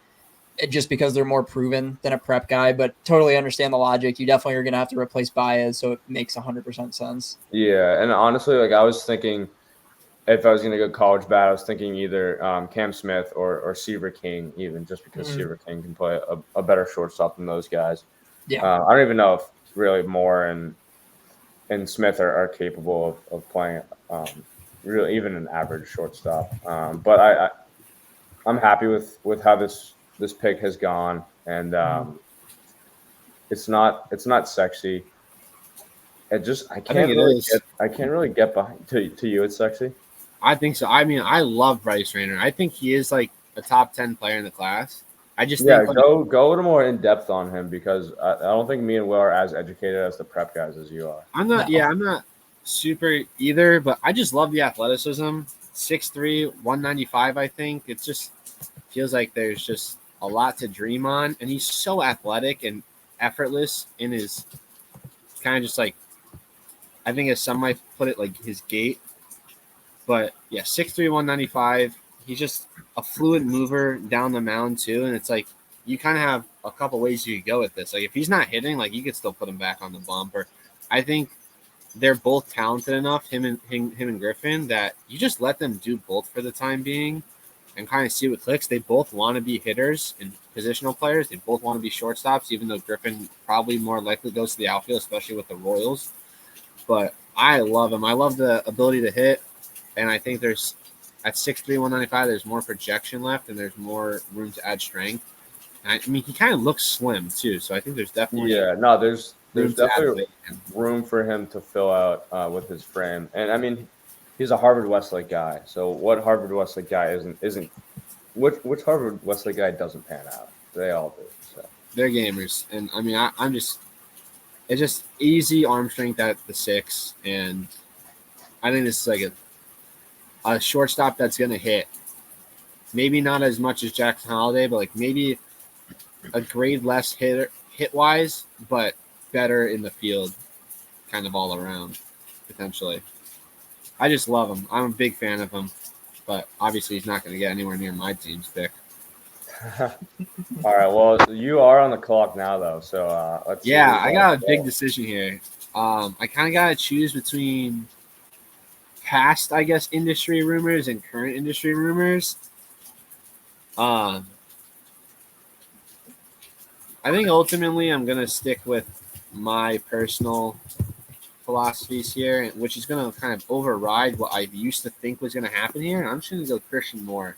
just because they're more proven than a prep guy, but totally understand the logic. You definitely are going to have to replace Baez, so it makes 100% sense. Yeah, and honestly, like I was thinking if I was going to go college bat, I was thinking either Cam Smith or Seaver King, even just because Seaver King can play a better shortstop than those guys. Yeah. I don't even know if really Moore and Smith are capable of playing really even an average shortstop. But I'm happy with how this pick has gone, and it's not sexy. I can't really get behind. To you, it's sexy. I think so. I mean, I love Bryce Rainer. I think he is like a top 10 player in the class. I just think go a little more in depth on him because I don't think me and Will are as educated as the prep guys as you are. I'm not super either, but I just love the athleticism. 6'3", 195, I think. It just feels like there's just a lot to dream on. And he's so athletic and effortless in his kind of just like, I think as some might put it, like his gait. But yeah, 6'3", 195. He's just a fluid mover down the mound too. And it's like you kind of have a couple ways you could go with this. Like if he's not hitting, like you could still put him back on the bump. Or I think they're both talented enough, him and Griffin, that you just let them do both for the time being and kind of see what clicks. They both want to be hitters and positional players. They both want to be shortstops, even though Griffin probably more likely goes to the outfield, especially with the Royals. But I love him. I love the ability to hit. And I think there's at 6'3", 195, there's more projection left and there's more room to add strength. And I mean, he kind of looks slim too. So I think there's definitely there's definitely room for him to fill out with his frame. And I mean, he's a Harvard Westlake guy. So what Harvard Westlake guy isn't which Harvard Westlake guy doesn't pan out? They all do. So they're gamers. And I mean, it's just easy arm strength at the 6. And I think this is like a shortstop that's going to hit. Maybe not as much as Jackson Holiday, but like maybe a grade less hit-wise, but better in the field kind of all around, potentially. I just love him. I'm a big fan of him, but obviously he's not going to get anywhere near my team's pick. All right, well, you are on the clock now, though, so let's see. Yeah, I got a big decision here. I kind of got to choose between past, I guess, industry rumors and current industry rumors. I think ultimately I'm going to stick with my personal philosophies here, which is going to kind of override what I used to think was going to happen here. And I'm just going to go Christian Moore.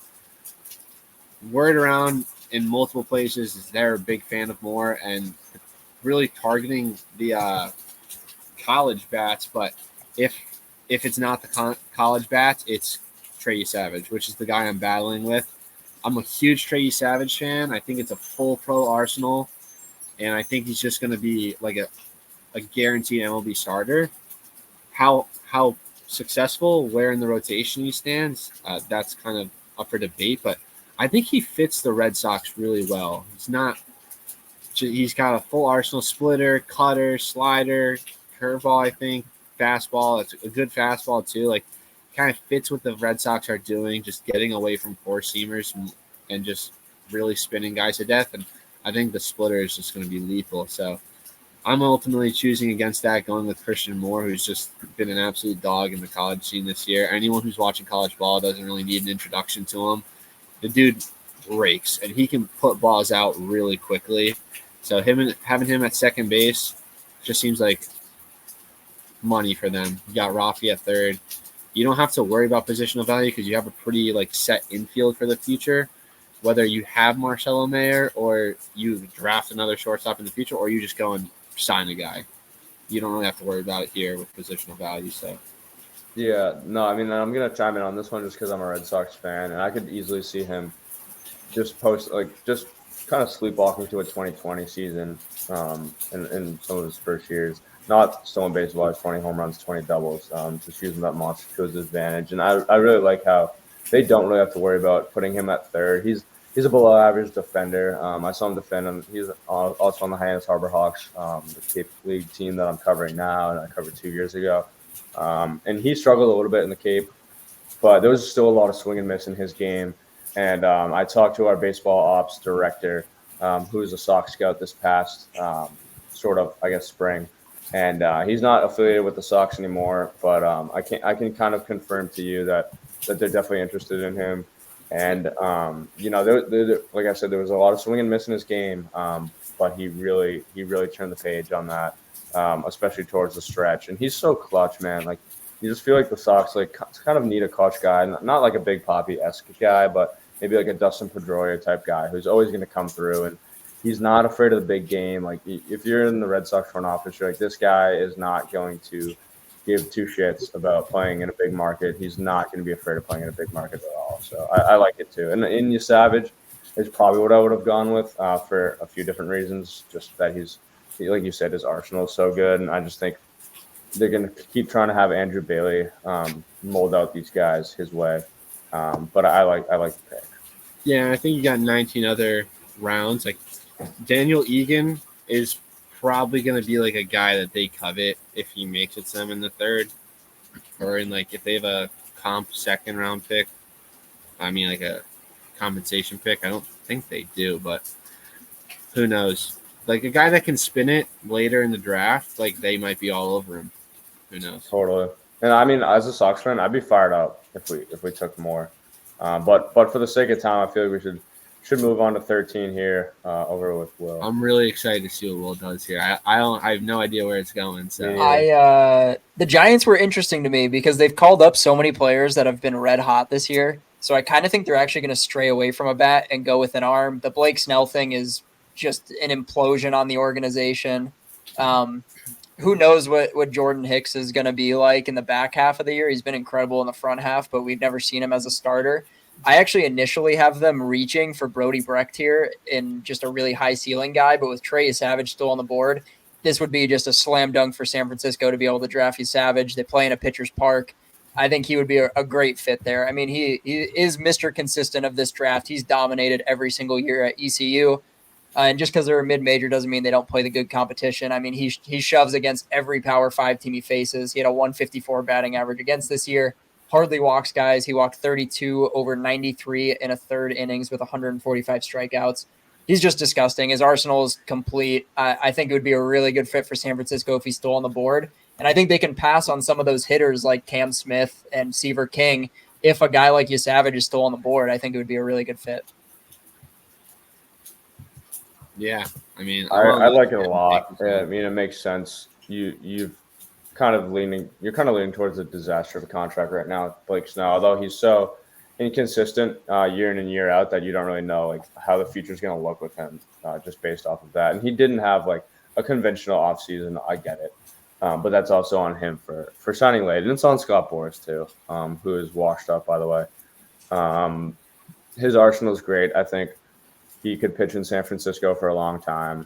Word around in multiple places is they're a big fan of Moore and really targeting the college bats. But if it's not the college bats, it's Trey Savage, which is the guy I'm battling with. I'm a huge Trey Savage fan. I think it's a full pro arsenal, and I think he's just going to be like a guaranteed MLB starter. How successful, where in the rotation he stands, that's kind of up for debate. But I think he fits the Red Sox really well. He's got a full arsenal: splitter, cutter, slider, curveball. I think fastball. It's a good fastball too. Like, kind of fits what the Red Sox are doing, just getting away from four seamers and just really spinning guys to death. And I think the splitter is just going to be lethal. So I'm ultimately choosing against that, going with Christian Moore, who's just been an absolute dog in the college scene this year. Anyone who's watching college ball doesn't really need an introduction to him. The dude rakes, and he can put balls out really quickly. So having him at second base just seems like money for them. You got Rafi at third. You don't have to worry about positional value because you have a pretty set infield for the future. Whether you have Marcelo Mayer or you draft another shortstop in the future, or you just go and sign a guy, you don't really have to worry about it here with positional value. So Yeah, no, I mean, I'm gonna chime in on this one just because I'm a Red Sox fan, and I could easily see him just kind of sleepwalking to a 2020 season in some of his first years. Not stolen base wise, 20 home runs, 20 doubles, just using that monster to his advantage. And I really like how they don't really have to worry about putting him at third. He's a below average defender. I saw him defend him. He's also on the Hyannis Harbor Hawks, the Cape League team that I'm covering now, and I covered 2 years ago. And he struggled a little bit in the Cape, but there was still a lot of swing and miss in his game. And I talked to our baseball ops director, who's a Sox scout this past spring, and he's not affiliated with the Sox anymore. But I can kind of confirm to you that they're definitely interested in him. And like I said, there was a lot of swing and miss in his game, but he really turned the page on that, especially towards the stretch. And he's so clutch, man. Like, you just feel like the Sox kind of need a clutch guy, not like a Big Papi-esque guy, but maybe like a Dustin Pedroia type guy who's always going to come through, and he's not afraid of the big game. Like, if you're in the Red Sox front office, you're like, this guy is not going to give two shits about playing in a big market. He's not going to be afraid of playing in a big market at all. So I like it too. And Inya Savage is probably what I would have gone with for a few different reasons. Just that like you said, his arsenal is so good, and I just think they're going to keep trying to have Andrew Bailey mold out these guys his way. But I like the pick. yeah, I think you got 19 other rounds. Like, Daniel Egan is probably going to be like a guy that they covet if he makes it to them in the third, or in if they have a comp second round pick. I mean, like a compensation pick. I don't think they do, but who knows? Like, a guy that can spin it later in the draft, they might be all over him. Who knows? Totally. And I mean, as a Sox fan, I'd be fired up if we took more. But for the sake of time, I feel like we should move on to 13 here over with Will. I'm really excited to see what Will does here. I have no idea where it's going. So the Giants were interesting to me because they've called up so many players that have been red hot this year. So I kind of think they're actually going to stray away from a bat and go with an arm. The Blake Snell thing is just an implosion on the organization. Who knows what Jordan Hicks is going to be like in the back half of the year. He's been incredible in the front half, but we've never seen him as a starter. I actually initially have them reaching for Brody Brecht here in just a really high ceiling guy, but with Trey Savage still on the board, this would be just a slam dunk for San Francisco to be able to draft Savage. They play in a pitcher's park. I think he would be a great fit there. I mean, he is Mr. Consistent of this draft. He's dominated every single year at ECU. And just because they're a mid-major doesn't mean they don't play the good competition. I mean, he shoves against every Power 5 team he faces. He had a 154 batting average against this year. Hardly walks guys. He walked 32 over 93 in a third innings with 145 strikeouts. He's just disgusting. His arsenal is complete. I think it would be a really good fit for San Francisco if he's still on the board. And I think they can pass on some of those hitters like Cam Smith and Seaver King. If a guy like Savage is still on the board, I think it would be a really good fit. Yeah, I mean, I like it a lot. I mean, it makes sense. You're kind of leaning towards a disaster of a contract right now with Blake Snell, although he's so inconsistent year in and year out that you don't really know how the future is going to look with him just based off of that. And he didn't have a conventional offseason. I get it. But that's also on him for signing late. And it's on Scott Boras too, who is washed up, by the way. His arsenal is great. I think he could pitch in San Francisco for a long time.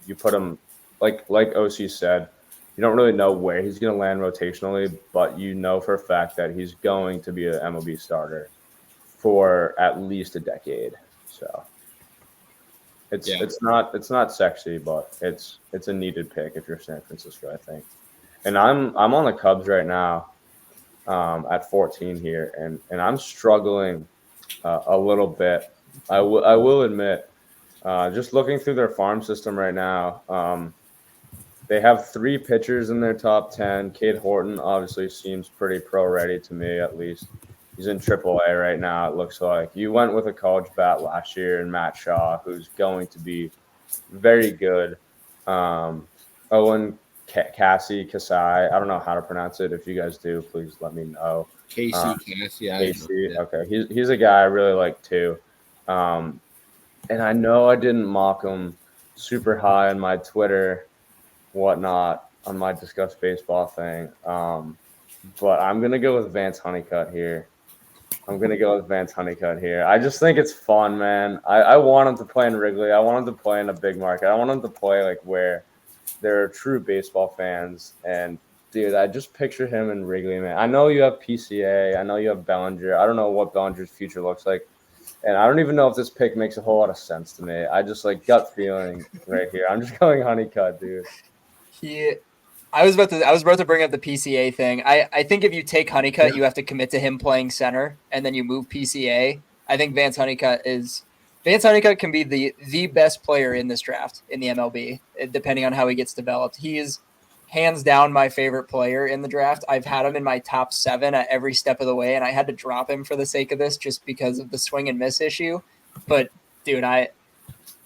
You put him, like OC said, you don't really know where he's going to land rotationally, but you know for a fact that he's going to be an MLB starter for at least a decade. So it's not sexy, but it's a needed pick if you're San Francisco, I think. And I'm on the Cubs right now at 14 here, and I'm struggling a little bit. I will admit, just looking through their farm system right now, They have 3 pitchers in their top 10. Cade Horton obviously seems pretty pro-ready to me, at least. He's in AAA right now, it looks like. You went with a college bat last year in Matt Shaw, who's going to be very good. Owen Kasai, I don't know how to pronounce it. If you guys do, please let me know. Casey. Casey, okay. He's a guy I really like too. And I know I didn't mock him super high on my Twitter, whatnot, on my Discuss Baseball thing. But I'm going to go with Vance Honeycutt here. I just think it's fun, man. I want him to play in Wrigley. I want him to play in a big market. I want him to play like where there are true baseball fans. And, dude, I just picture him in Wrigley, man. I know you have PCA. I know you have Bellinger. I don't know what Bellinger's future looks like. And I don't even know if this pick makes a whole lot of sense to me. I just like gut feeling right here. I'm just going Honeycutt, dude. I was about to bring up the PCA thing. I think if you take Honeycutt, you have to commit to him playing center, and then you move PCA. I think Vance Honeycutt can be the best player in this draft in the MLB, depending on how he gets developed. He is hands down my favorite player in the draft. I've had him in my top 7 at every step of the way, and I had to drop him for the sake of this just because of the swing and miss issue. But dude,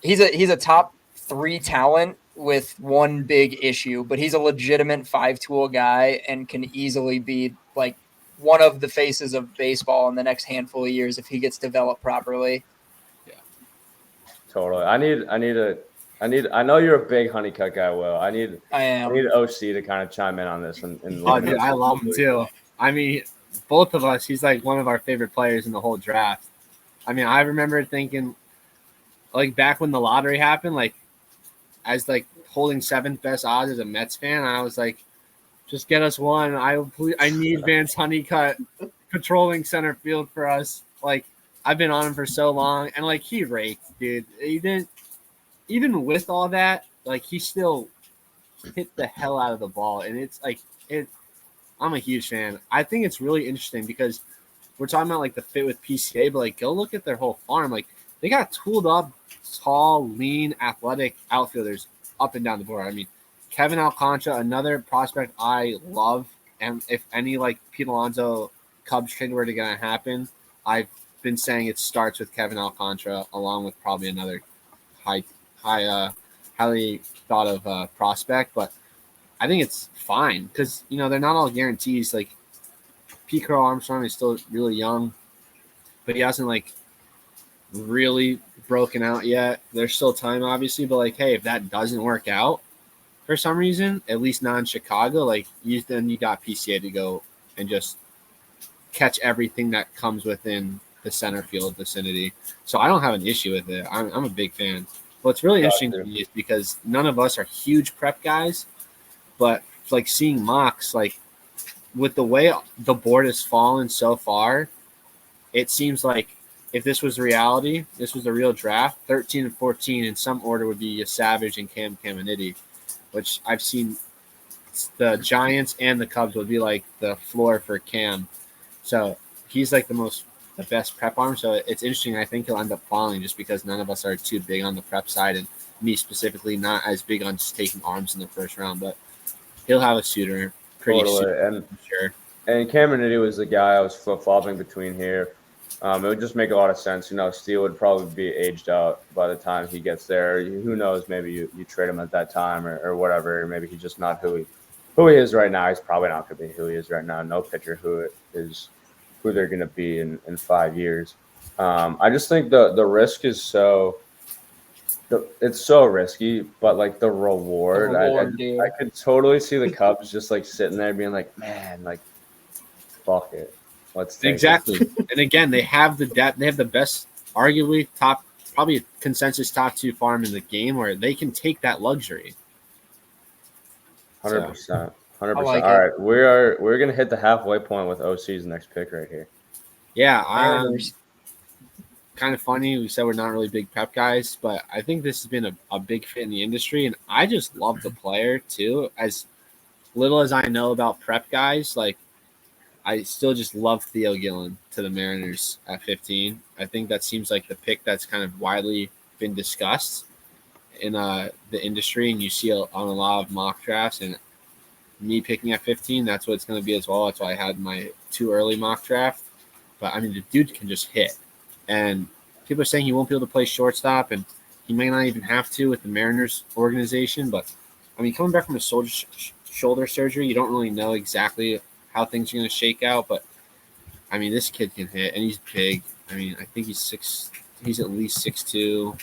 he's a top 3 talent with one big issue, but he's a legitimate 5-tool guy and can easily be like one of the faces of baseball in the next handful of years if he gets developed properly. Yeah, totally. I know you're a big Honeycutt guy, Will. I need OC to kind of chime in on this. Dude, I love him too. I mean, both of us, he's like one of our favorite players in the whole draft. I mean, I remember thinking, like back when the lottery happened, like as like holding 7th best odds as a Mets fan, I was like, just get us one. I need Vance Honeycutt patrolling center field for us. Like, I've been on him for so long, and like he raked, dude. He didn't, even with all that, like he still hit the hell out of the ball, and it's like I'm a huge fan. I think it's really interesting because we're talking about like the fit with PCA, but like go look at their whole farm. Like they got tooled up, tall, lean, athletic outfielders up and down the board. I mean, Kevin Alcantara, another prospect I love, and if any like Pete Alonso Cubs trade were to gonna happen, I've been saying it starts with Kevin Alcantara along with probably another highly thought of prospect. But I think it's fine because they're not all guarantees. Like Pete Crow Armstrong is still really young, but he hasn't like really broken out yet. There's still time, obviously, but like, hey, if that doesn't work out for some reason, at least not in Chicago, like then you got PCA to go and just catch everything that comes within the center field vicinity. So I don't have an issue with it. I'm a big fan. What's really interesting to me is because none of us are huge prep guys, but like seeing mocks, like with the way the board has fallen so far, it seems like if this was reality, this was a real draft, 13 and 14 in some order would be Savage and Cam Caminiti, which I've seen the Giants and the Cubs would be like the floor for Cam. So he's like the best prep arm. So it's interesting. I think he'll end up falling just because none of us are too big on the prep side, and me specifically not as big on just taking arms in the first round, but he'll have a suitor pretty soon, and sure. And Caminiti was the guy I was flip-flopping between here. It would just make a lot of sense. Steele would probably be aged out by the time he gets there. Who knows? Maybe you trade him at that time or whatever. Maybe he's just not who he is right now. He's probably not going to be who he is right now. No pitcher who they're going to be in 5 years. I just think the risk is it's so risky, but like the reward, I could totally see the Cubs just like sitting there being like, man, like fuck it. Let's take exactly. it. And again, they have the depth. They have the best, arguably probably a consensus top 2 farm in the game where they can take that luxury. 100%. 100%. All right, we're gonna hit the halfway point with OC's next pick right here. Yeah, kind of funny. We said we're not really big prep guys, but I think this has been a big fit in the industry, and I just love the player too. As little as I know about prep guys, like I still just love Theo Gillen to the Mariners at 15. I think that seems like the pick that's kind of widely been discussed. in the industry, and you see on a lot of mock drafts, and me picking at 15, that's what it's going to be as well. That's why I had my too early mock draft. But I mean, the dude can just hit, and people are saying he won't be able to play shortstop, and he may not even have to with the Mariners organization. But I mean, coming back from a shoulder surgery, you don't really know exactly how things are going to shake out. But I mean, this kid can hit, and he's big. I mean, I think he's six. He's at least 6'2".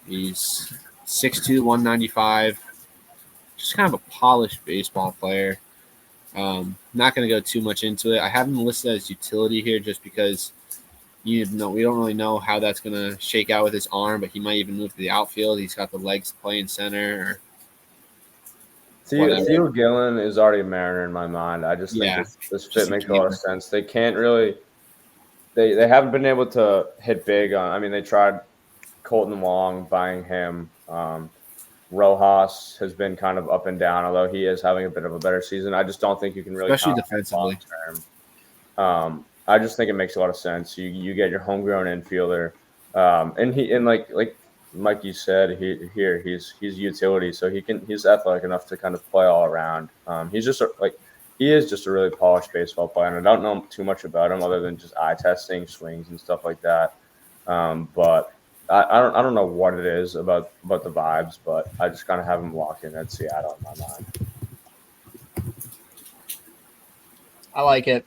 He's 6'2", 195. Just kind of a polished baseball player. Not going to go too much into it. I have him listed as utility here just because we don't really know how that's going to shake out with his arm, but he might even move to the outfield. He's got the legs to play in center. Theo Gillen is already a Mariner in my mind. I just think this fit makes a lot of sense. They can't really they haven't been able to hit big on. I mean, they tried Colton Wong, buying him. Rojas has been kind of up and down, although he is having a bit of a better season. I just don't think you can really, especially defensively, long-term. I just think it makes a lot of sense. You get your homegrown infielder, and like Mikey said, he's utility, so he's athletic enough to kind of play all around. He is just a really polished baseball player, and I don't know too much about him other than just eye testing, swings, and stuff like that. But I don't know what it is about the vibes, but I just kind of have him locked in at Seattle in my mind. I like it.